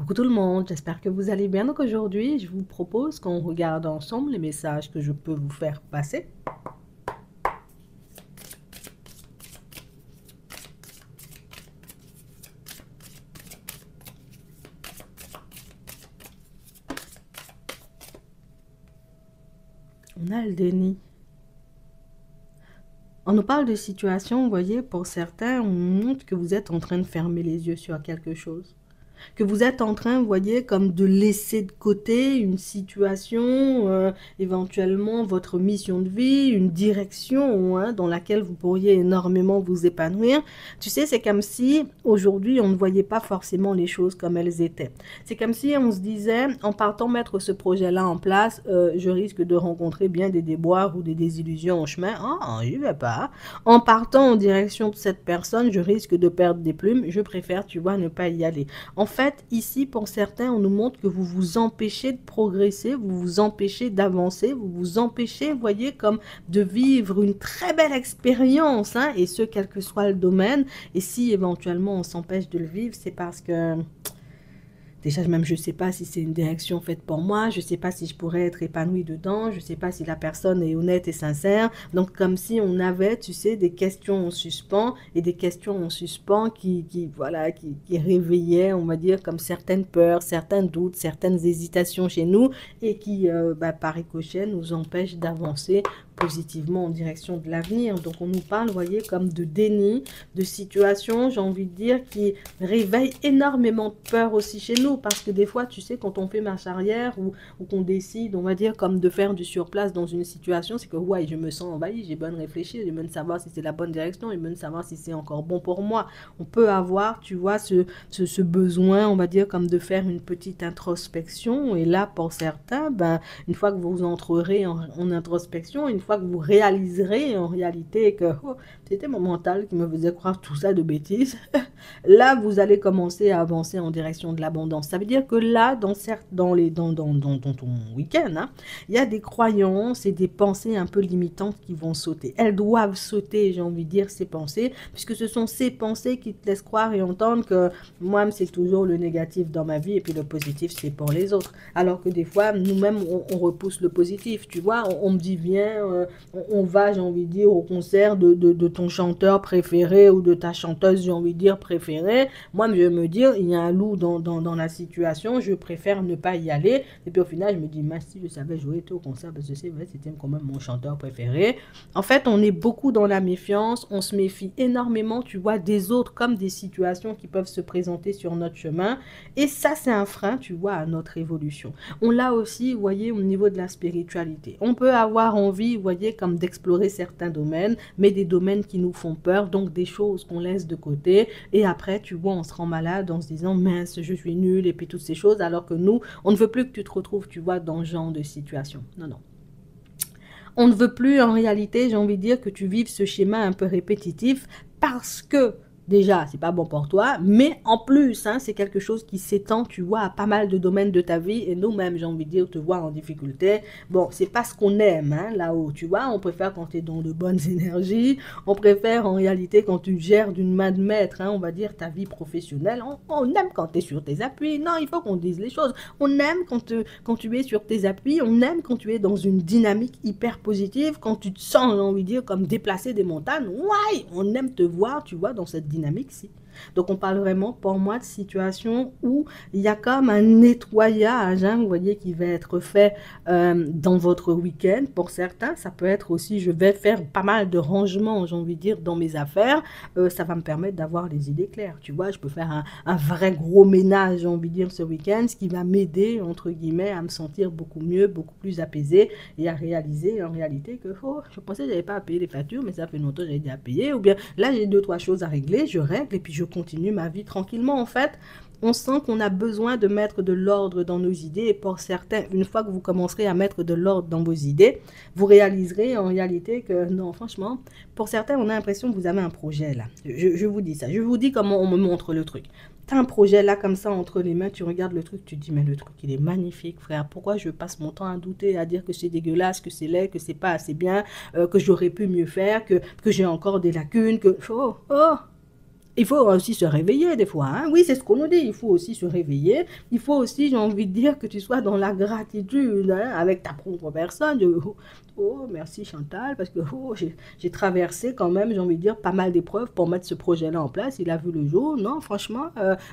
Coucou tout le monde, j'espère que vous allez bien. Donc aujourd'hui, je vous propose qu'on regarde ensemble les messages que je peux vous faire passer. On a le déni. On nous parle de situation, vous voyez, pour certains, on montre que vous êtes en train de fermer les yeux sur quelque chose. Que vous êtes en train, vous voyez, comme de laisser de côté une situation, éventuellement votre mission de vie, une direction dans laquelle vous pourriez énormément vous épanouir. Tu sais, c'est comme si aujourd'hui, on ne voyait pas forcément les choses comme elles étaient. C'est comme si on se disait, en partant mettre ce projet-là en place, je risque de rencontrer bien des déboires ou des désillusions au chemin. Ah, j'y vais pas. En partant en direction de cette personne, je risque de perdre des plumes. Je préfère, tu vois, ne pas y aller. En fait, ici, pour certains, on nous montre que vous vous empêchez de progresser, vous vous empêchez d'avancer, vous vous empêchez, vous voyez, comme de vivre une très belle expérience, hein, et ce, quel que soit le domaine. Et si éventuellement on s'empêche de le vivre, c'est parce que déjà, même, je ne sais pas si c'est une direction faite pour moi, je ne sais pas si je pourrais être épanouie dedans, je ne sais pas si la personne est honnête et sincère. Donc, comme si on avait, tu sais, des questions en suspens et des questions en suspens voilà, qui réveillaient, on va dire, comme certaines peurs, certains doutes, certaines hésitations chez nous et qui, par ricochet, nous empêchent d'avancer positivement en direction de l'avenir. Donc, on nous parle, vous voyez, comme de déni, de situation, j'ai envie de dire, qui réveille énormément de peur aussi chez nous, parce que des fois, tu sais, quand on fait marche arrière ou qu'on décide, on va dire, comme de faire du surplace dans une situation, c'est que, ouais, je me sens envahi, j'ai besoin de réfléchir, j'ai besoin de savoir si c'est la bonne direction, j'ai besoin de savoir si c'est encore bon pour moi. On peut avoir, tu vois, ce besoin, on va dire, comme de faire une petite introspection, et là, pour certains, ben, une fois que vous entrerez en introspection, une fois que vous réaliserez en réalité que oh, c'était mon mental qui me faisait croire tout ça de bêtises, là, vous allez commencer à avancer en direction de l'abondance. Ça veut dire que là, dans ton week-end, hein, il y a des croyances et des pensées un peu limitantes qui vont sauter. Elles doivent sauter, j'ai envie de dire, ces pensées, puisque ce sont ces pensées qui te laissent croire et entendre que moi, c'est toujours le négatif dans ma vie et puis le positif, c'est pour les autres. Alors que des fois, nous-mêmes, on repousse le positif. Tu vois, on me dit, viens, on va, j'ai envie de dire, au concert de ton chanteur préféré ou de ta chanteuse, j'ai envie de dire, préférée. Moi, je vais me dire, il y a un loup dans la situation, je préfère ne pas y aller. Et puis au final, je me dis, mais si je savais, j'aurais été au concert parce que c'est vrai, c'était quand même mon chanteur préféré. En fait, on est beaucoup dans la méfiance, on se méfie énormément, tu vois, des autres comme des situations qui peuvent se présenter sur notre chemin. Et ça, c'est un frein, tu vois, à notre évolution. On l'a aussi, vous voyez, au niveau de la spiritualité. On peut avoir envie, vous voyez, comme d'explorer certains domaines, mais des domaines qui nous font peur, donc des choses qu'on laisse de côté. Et après, tu vois, on se rend malade en se disant, mince, je suis nul, et puis toutes ces choses, alors que nous, on ne veut plus que tu te retrouves, tu vois, dans ce genre de situation. Non, non. On ne veut plus, en réalité, j'ai envie de dire, que tu vives ce schéma un peu répétitif parce que déjà, c'est pas bon pour toi, mais en plus, hein, c'est quelque chose qui s'étend, tu vois, à pas mal de domaines de ta vie, et nous-mêmes, j'ai envie de dire, te voir en difficulté. Bon, c'est pas ce qu'on aime, hein, là-haut, tu vois, on préfère quand tu es dans de bonnes énergies, on préfère en réalité quand tu gères d'une main de maître, hein, on va dire, ta vie professionnelle, on aime quand tu es sur tes appuis, non, il faut qu'on dise les choses, on aime quand tu es sur tes appuis, on aime quand tu es dans une dynamique hyper positive, quand tu te sens, j'ai envie de dire, comme déplacer des montagnes, ouais, on aime te voir, tu vois, dans cette dynamique-ci. Donc on parle vraiment pour moi de situation où il y a comme un nettoyage, hein, vous voyez, qui va être fait dans votre week-end. Pour certains, ça peut être aussi, je vais faire pas mal de rangements, j'ai envie de dire, dans mes affaires. Ça va me permettre d'avoir les idées claires. Tu vois, je peux faire un vrai gros ménage, j'ai envie de dire, ce week-end, ce qui va m'aider, entre guillemets, à me sentir beaucoup mieux, beaucoup plus apaisé et à réaliser en réalité que oh, je pensais que je n'avais pas à payer les factures, mais ça fait longtemps que j'avais déjà payé. Ou bien là, j'ai deux, trois choses à régler, je règle et puis je continue ma vie tranquillement. En fait, on sent qu'on a besoin de mettre de l'ordre dans nos idées et pour certains, une fois que vous commencerez à mettre de l'ordre dans vos idées, vous réaliserez en réalité que non, franchement, pour certains, on a l'impression que vous avez un projet là. Je vous dis ça, je vous dis comment on me montre le truc. T'as un projet là comme ça entre les mains, tu regardes le truc, tu te dis mais le truc il est magnifique frère, pourquoi je passe mon temps à douter, à dire que c'est dégueulasse, que c'est laid, que c'est pas assez bien, que j'aurais pu mieux faire, que j'ai encore des lacunes, que oh, oh, Il faut aussi se réveiller des fois, hein. Oui, c'est ce qu'on nous dit, il faut aussi se réveiller. Il faut aussi, j'ai envie de dire, que tu sois dans la gratitude, hein, avec ta propre personne. Oh, merci Chantal, parce que j'ai traversé quand même, j'ai envie de dire, pas mal d'épreuves pour mettre ce projet-là en place. Il a vu le jour. Non, franchement,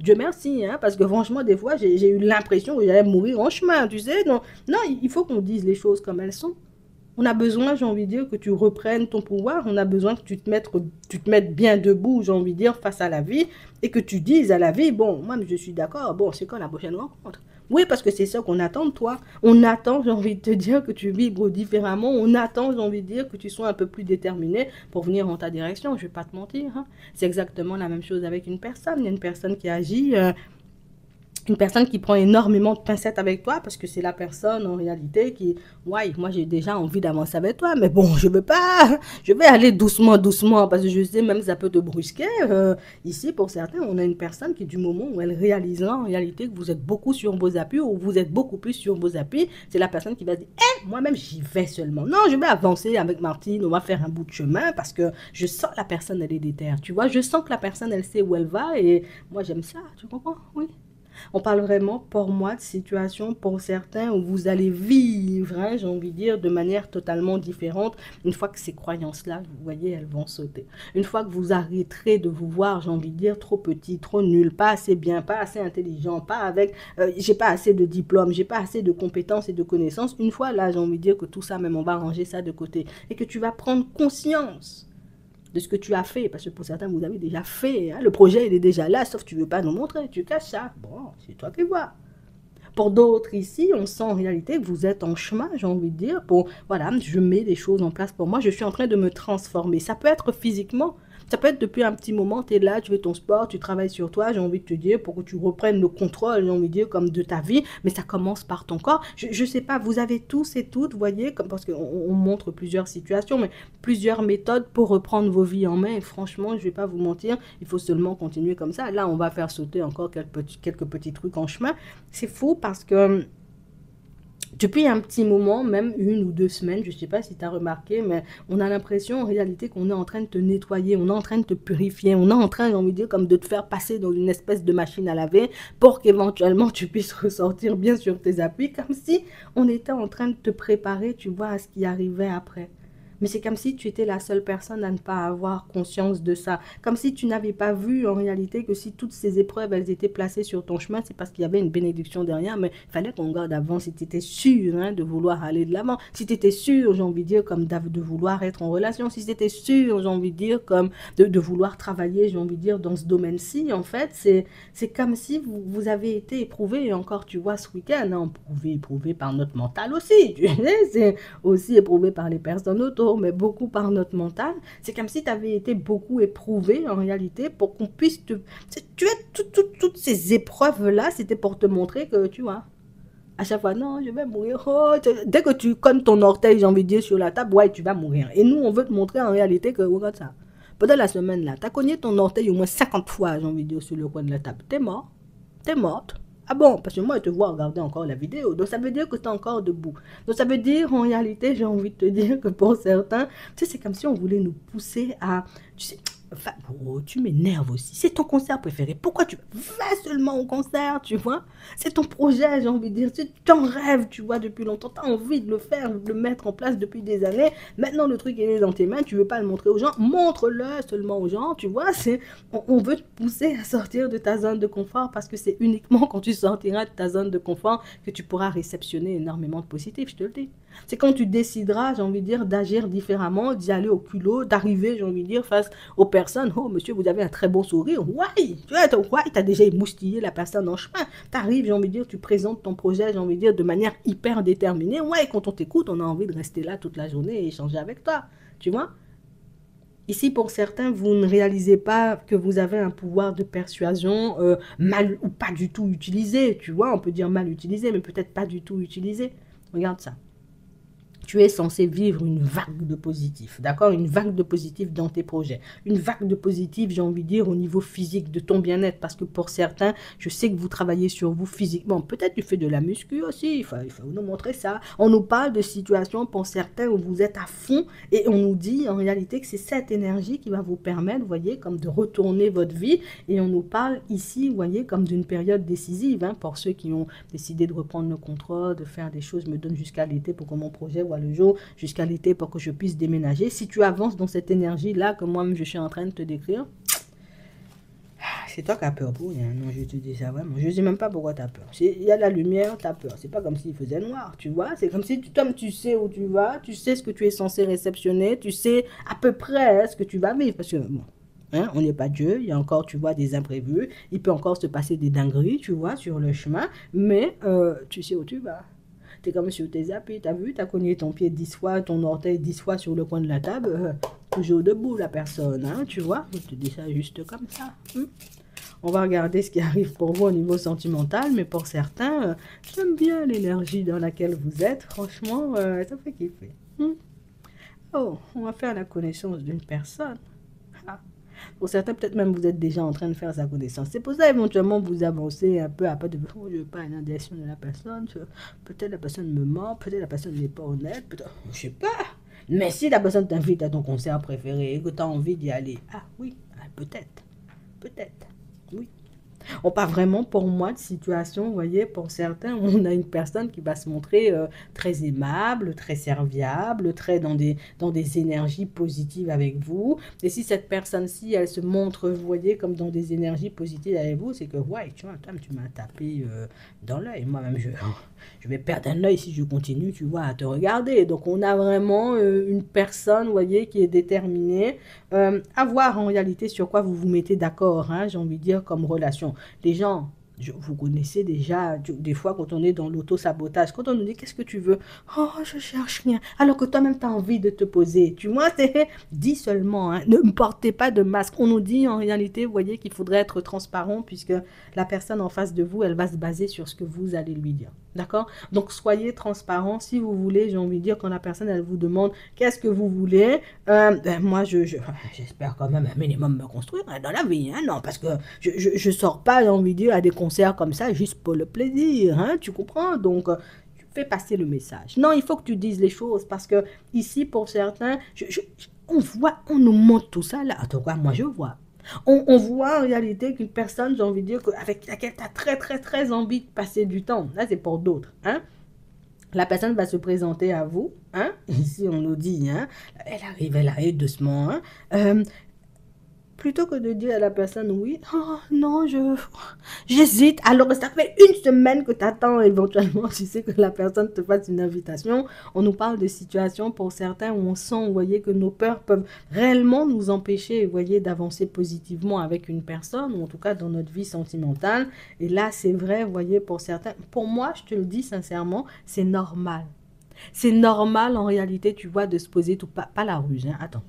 Dieu merci, hein, parce que franchement, des fois, j'ai eu l'impression que j'allais mourir en chemin, tu sais. Non, non, il faut qu'on dise les choses comme elles sont. On a besoin, j'ai envie de dire, que tu reprennes ton pouvoir. On a besoin que tu te mettes bien debout, j'ai envie de dire, face à la vie. Et que tu dises à la vie, bon, moi, je suis d'accord. Bon, c'est quand la prochaine rencontre? Oui, parce que c'est ça qu'on attend de toi. On attend, j'ai envie de te dire, que tu vibres différemment. On attend, j'ai envie de dire, que tu sois un peu plus déterminé pour venir en ta direction. Je ne vais pas te mentir, hein. C'est exactement la même chose avec une personne. Il y a une personne qui agit... une personne qui prend énormément de pincettes avec toi parce que c'est la personne en réalité qui, ouais, moi j'ai déjà envie d'avancer avec toi, mais bon, je veux pas, je vais aller doucement, doucement parce que je sais même ça peut te brusquer. Ici, pour certains, on a une personne qui, du moment où elle réalisera en réalité que vous êtes beaucoup sur vos appuis ou vous êtes beaucoup plus sur vos appuis, c'est la personne qui va se dire, moi-même j'y vais seulement. Non, je vais avancer avec Martine, on va faire un bout de chemin parce que je sens la personne, elle est déterre, tu vois, je sens que la personne, elle sait où elle va et moi j'aime ça, tu comprends? Oui. On parle vraiment, pour moi, de situations pour certains où vous allez vivre, hein, j'ai envie de dire, de manière totalement différente. Une fois que ces croyances-là, vous voyez, elles vont sauter. Une fois que vous arrêterez de vous voir, j'ai envie de dire, trop petit, trop nul, pas assez bien, pas assez intelligent, pas avec, j'ai pas assez de diplôme, j'ai pas assez de compétences et de connaissances. Une fois là, j'ai envie de dire que tout ça, même on va ranger ça de côté et que tu vas prendre conscience de ce que tu as fait, parce que pour certains, vous avez déjà fait, hein, le projet, il est déjà là, sauf que tu ne veux pas nous montrer, tu caches ça. Bon, c'est toi qui vois. Pour d'autres ici, on sent en réalité que vous êtes en chemin, j'ai envie de dire, pour, voilà, je mets des choses en place pour moi, je suis en train de me transformer. Ça peut être physiquement, ça peut être depuis un petit moment, tu es là, tu fais ton sport, tu travailles sur toi, j'ai envie de te dire, pour que tu reprennes le contrôle, j'ai envie de dire, comme de ta vie, mais ça commence par ton corps. Je sais pas, vous avez tous et toutes, vous voyez, comme, parce qu'on montre plusieurs situations, mais plusieurs méthodes pour reprendre vos vies en main, et franchement, je vais pas vous mentir, il faut seulement continuer comme ça. Là, on va faire sauter encore quelques petits trucs en chemin. C'est fou parce que depuis un petit moment, même 1 ou 2 semaines, je ne sais pas si tu as remarqué, mais on a l'impression en réalité qu'on est en train de te nettoyer, on est en train de te purifier, on est en train, j'ai envie de dire, comme de te faire passer dans une espèce de machine à laver pour qu'éventuellement tu puisses ressortir bien sur tes appuis, comme si on était en train de te préparer, tu vois, à ce qui arrivait après. Mais c'est comme si tu étais la seule personne à ne pas avoir conscience de ça. Comme si tu n'avais pas vu en réalité que si toutes ces épreuves, elles étaient placées sur ton chemin, c'est parce qu'il y avait une bénédiction derrière. Mais il fallait qu'on regarde avant si tu étais sûr, hein, de vouloir aller de l'avant. Si tu étais sûr, j'ai envie de dire, comme de vouloir être en relation. Si tu étais sûr, j'ai envie de dire, comme de vouloir travailler, j'ai envie de dire, dans ce domaine-ci. En fait, c'est comme si vous avez été éprouvé. Et encore, tu vois, ce week-end, hein, éprouvé par notre mental aussi. Tu sais, c'est aussi éprouvé par les personnes autour, mais beaucoup par notre mental. C'est comme si tu avais été beaucoup éprouvé en réalité pour qu'on puisse te... Tu as toutes ces épreuves-là, c'était pour te montrer que, tu vois, à chaque fois, non, je vais mourir. Oh, dès que tu cognes ton orteil, j'ai envie de dire, sur la table, ouais, tu vas mourir. Et nous, on veut te montrer en réalité que, regarde ça. Pendant la semaine, là, tu as cogné ton orteil au moins 50 fois, j'ai envie de dire, sur le coin de la table. T'es mort. T'es morte. Ah bon, parce que moi, je te vois regarder encore la vidéo. Donc, ça veut dire que tu es encore debout. Donc, ça veut dire, en réalité, j'ai envie de te dire que pour certains, tu sais, c'est comme si on voulait nous pousser à... Tu sais, enfin, oh, tu m'énerves aussi. C'est ton concert préféré. Pourquoi tu vas seulement au concert, tu vois? C'est ton projet, j'ai envie de dire. Tu t'en rêves, tu vois, depuis longtemps. Tu as envie de le faire, de le mettre en place depuis des années. Maintenant, le truc, il est dans tes mains. Tu veux pas le montrer aux gens. Montre-le seulement aux gens, tu vois. On veut te pousser à sortir de ta zone de confort parce que c'est uniquement quand tu sortiras de ta zone de confort que tu pourras réceptionner énormément de positifs, je te le dis. C'est quand tu décideras, j'ai envie de dire, d'agir différemment, d'y aller au culot, d'arriver, j'ai envie de dire, face aux personnes. Oh, monsieur, vous avez un très beau sourire. Ouais, tu as déjà émoustillé la personne en chemin. Tu arrives, j'ai envie de dire, tu présentes ton projet, j'ai envie de dire, de manière hyper déterminée. Ouais, quand on t'écoute, on a envie de rester là toute la journée et échanger avec toi. Tu vois? Ici, pour certains, vous ne réalisez pas que vous avez un pouvoir de persuasion mal ou pas du tout utilisé. Tu vois, on peut dire mal utilisé, mais peut-être pas du tout utilisé. Regarde ça. tu es censé vivre une vague de positif, d'accord? Une vague de positif dans tes projets. Une vague de positif, j'ai envie de dire, au niveau physique, de ton bien-être. Parce que pour certains, je sais que vous travaillez sur vous physiquement. Peut-être tu fais de la muscu aussi, il faut nous montrer ça. On nous parle de situations pour certains où vous êtes à fond et on nous dit en réalité que c'est cette énergie qui va vous permettre, vous voyez, comme de retourner votre vie. Et on nous parle ici, vous voyez, comme d'une période décisive, hein, pour ceux qui ont décidé de reprendre le contrôle, de faire des choses, me donne jusqu'à l'été pour que mon projet voit le jour, jusqu'à l'été pour que je puisse déménager. Si tu avances dans cette énergie-là que moi-même je suis en train de te décrire, c'est toi qui as peur pour rien. Non, je te dis ça vraiment. Je ne sais même pas pourquoi tu as peur. Il y a la lumière, tu as peur. C'est pas comme s'il faisait noir, tu vois. C'est comme si tu sais où tu vas, tu sais ce que tu es censé réceptionner, tu sais à peu près ce que tu vas vivre. Parce que, bon, hein, on n'est pas Dieu, il y a encore, tu vois, des imprévus. Il peut encore se passer des dingueries, tu vois, sur le chemin. Mais tu sais où tu vas. T'es comme sur tes appuis, t'as vu, t'as cogné ton pied 10 fois, ton orteil 10 fois sur le coin de la table, toujours debout la personne, hein, tu vois. Je te dis ça juste comme ça. On va regarder ce qui arrive pour vous au niveau sentimental, mais pour certains, j'aime bien l'énergie dans laquelle vous êtes. Franchement, ça fait kiffer. Oh, on va faire la connaissance d'une personne. Ah. Pour certains, peut-être même vous êtes déjà en train de faire sa connaissance. C'est pour ça, éventuellement, vous avancez un peu après de oh, je veux pas une indication de la personne. Peut-être la personne me ment, peut-être la personne n'est pas honnête, peut-être, je sais pas. Mais si la personne t'invite à ton concert préféré et que tu as envie d'y aller, ah oui, peut-être, oui. On parle vraiment pour moi de situation, vous voyez, pour certains, on a une personne qui va se montrer très aimable, très serviable, très dans des énergies positives avec vous. Et si cette personne-ci, elle se montre, vous voyez, comme dans des énergies positives avec vous, c'est que, ouais, tu vois, tu m'as tapé dans l'œil. Moi-même, je vais perdre un œil si je continue, tu vois, à te regarder. Donc, on a vraiment une personne, vous voyez, qui est déterminée à voir en réalité sur quoi vous vous mettez d'accord, hein, j'ai envie de dire, comme relation. Les gens, vous connaissez déjà, des fois, quand on est dans l'auto-sabotage, quand on nous dit qu'est-ce que tu veux, oh, je cherche rien, alors que toi-même, tu as envie de te poser. Tu vois, dis seulement, hein, ne portez pas de masque. On nous dit en réalité, vous voyez, qu'il faudrait être transparent puisque la personne en face de vous, elle va se baser sur ce que vous allez lui dire. D'accord? Donc, soyez transparent si vous voulez. J'ai envie de dire, quand la personne, elle vous demande qu'est-ce que vous voulez, moi, j'espère quand même un minimum me construire dans la vie. Hein? Non, parce que je sors pas, j'ai envie de dire, à des concerts comme ça juste pour le plaisir. Hein? Tu comprends? Donc, tu fais passer le message. Non, il faut que tu dises les choses parce que ici, pour certains, on nous montre tout ça là. En tout cas, moi, je vois. On voit en réalité qu'une personne, j'ai envie de dire, avec laquelle tu as très, très, très envie de passer du temps. Là, c'est pour d'autres. Hein? La personne va se présenter à vous. Hein? Ici, on nous dit, hein? Elle arrive doucement. Hein? Plutôt que de dire à la personne, oui, oh, non, j'hésite. Alors, ça fait une semaine que tu attends éventuellement, tu sais, que la personne te fasse une invitation. On nous parle de situations pour certains où on sent, vous voyez, que nos peurs peuvent réellement nous empêcher, vous voyez, d'avancer positivement avec une personne, ou en tout cas dans notre vie sentimentale. Et là, c'est vrai, vous voyez, pour certains. Pour moi, je te le dis sincèrement, c'est normal. C'est normal, en réalité, tu vois, de se poser tout, pas la ruse, hein, attends.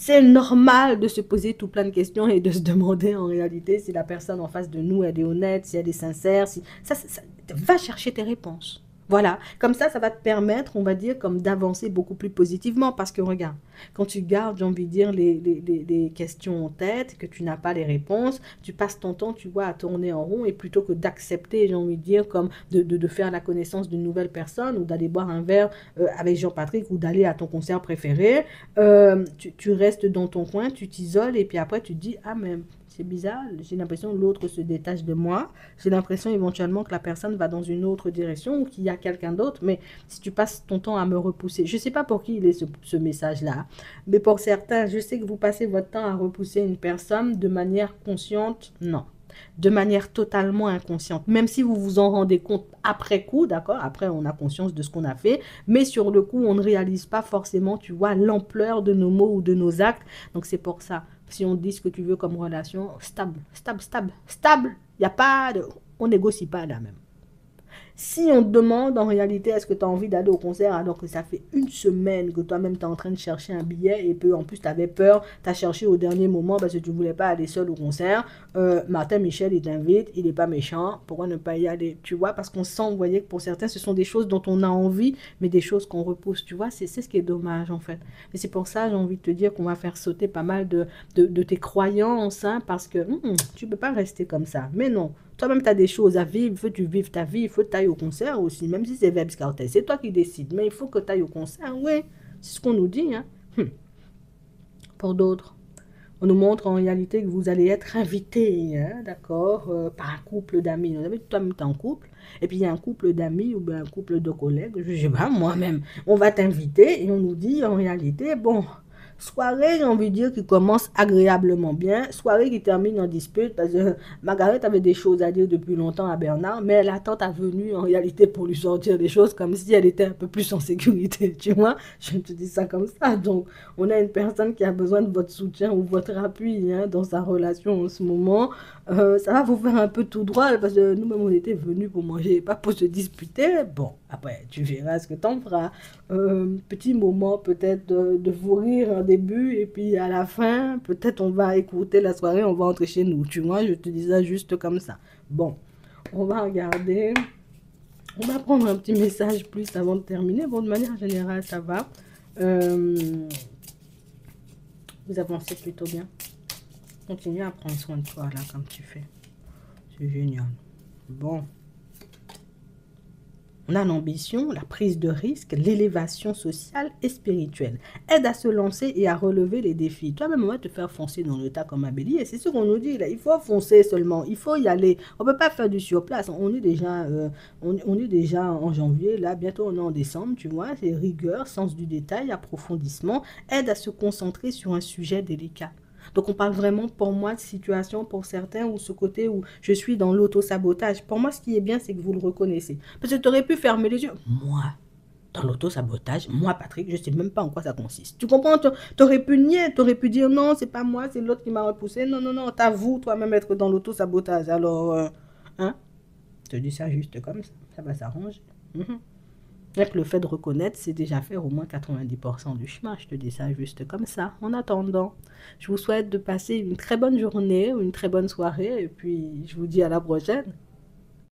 C'est normal de se poser tout plein de questions et de se demander en réalité si la personne en face de nous, elle est honnête, si elle est sincère. Va chercher tes réponses. Voilà, comme ça va te permettre, on va dire, comme d'avancer beaucoup plus positivement. Parce que regarde, quand tu gardes, j'ai envie de dire, les questions en tête, que tu n'as pas les réponses, tu passes ton temps, tu vois, à tourner en rond. Et plutôt que d'accepter, j'ai envie de dire, comme de faire la connaissance d'une nouvelle personne ou d'aller boire un verre avec Jean-Patrick ou d'aller à ton concert préféré, tu restes dans ton coin, tu t'isoles et puis après tu te dis, ah mais c'est bizarre, j'ai l'impression que l'autre se détache de moi, j'ai l'impression éventuellement que la personne va dans une autre direction ou qu'il y a quelqu'un d'autre, mais si tu passes ton temps à me repousser, je ne sais pas pour qui il est ce message-là, mais pour certains, je sais que vous passez votre temps à repousser une personne de manière consciente, non. De manière totalement inconsciente, même si vous vous en rendez compte après coup, d'accord, après on a conscience de ce qu'on a fait, mais sur le coup on ne réalise pas forcément, tu vois, l'ampleur de nos mots ou de nos actes, donc c'est pour ça, si on dit ce que tu veux comme relation, stable, il n'y a pas de, on négocie pas là même. Si on te demande en réalité est-ce que tu as envie d'aller au concert alors que ça fait une semaine que toi-même tu es en train de chercher un billet et que en plus tu avais peur, tu as cherché au dernier moment parce que tu voulais pas aller seul au concert, Martin Michel il t'invite, il n'est pas méchant, pourquoi ne pas y aller? Tu vois, parce qu'on sent, vous voyez, que pour certains ce sont des choses dont on a envie, mais des choses qu'on repousse, tu vois, c'est ce qui est dommage en fait. Et c'est pour ça j'ai envie de te dire qu'on va faire sauter pas mal de tes croyances, hein, parce que tu peux pas rester comme ça. Mais non. Toi-même, tu as des choses à vivre, il faut que tu vives ta vie, il faut que tu ailles au concert aussi, même si c'est Vebs Cartel. C'est toi qui décides, mais il faut que tu ailles au concert, oui. C'est ce qu'on nous dit. Hein. Pour d'autres, on nous montre en réalité que vous allez être invité, hein, d'accord, par un couple d'amis. Toi-même, tu es en couple, et puis il y a un couple d'amis ou bien un couple de collègues, je ne sais pas, moi-même. On va t'inviter et on nous dit en réalité, bon, soirée, j'ai envie de dire, qui commence agréablement bien. Soirée qui termine en dispute parce que Margaret avait des choses à dire depuis longtemps à Bernard, mais elle attend ta venue en réalité pour lui sortir des choses comme si elle était un peu plus en sécurité, tu vois. Je te dis ça comme ça. Donc, on a une personne qui a besoin de votre soutien ou votre appui, hein, dans sa relation en ce moment. Ça va vous faire un peu tout droit parce que nous-mêmes, on était venus pour manger, pas pour se disputer. Bon, après, tu verras ce que t'en feras. Petit moment peut-être de vous rire en début et puis à la fin, peut-être on va écouter la soirée, on va rentrer chez nous. Tu vois, je te dis ça juste comme ça. Bon, on va regarder. On va prendre un petit message plus avant de terminer. Bon, de manière générale, ça va. Vous avancez plutôt bien. Continue à prendre soin de toi, là, comme tu fais. C'est génial. Bon. On a l'ambition, la prise de risque, l'élévation sociale et spirituelle. Aide à se lancer et à relever les défis. Toi-même, on va te faire foncer dans le tas comme un bélier. C'est ce qu'on nous dit là. Il faut foncer seulement. Il faut y aller. On ne peut pas faire du surplace. On est déjà, on est déjà en janvier. Là, bientôt on est en décembre. Tu vois, c'est rigueur, sens du détail, approfondissement. Aide à se concentrer sur un sujet délicat. Donc, on parle vraiment, pour moi, de situation pour certains ou ce côté où je suis dans l'auto-sabotage. Pour moi, ce qui est bien, c'est que vous le reconnaissez. Parce que tu aurais pu fermer les yeux. Moi, dans l'auto-sabotage, moi, Patrick, je ne sais même pas en quoi ça consiste. Tu comprends? Tu aurais pu nier, tu aurais pu dire non, c'est pas moi, c'est l'autre qui m'a repoussé. Non, non, non, t'avoues toi-même être dans l'auto-sabotage. Alors, hein? Je te dis ça juste comme ça. Ça va s'arranger. Avec le fait de reconnaître, c'est déjà faire au moins 90% du chemin. Je te dis ça juste comme ça. En attendant, je vous souhaite de passer une très bonne journée ou une très bonne soirée. Et puis, je vous dis à la prochaine.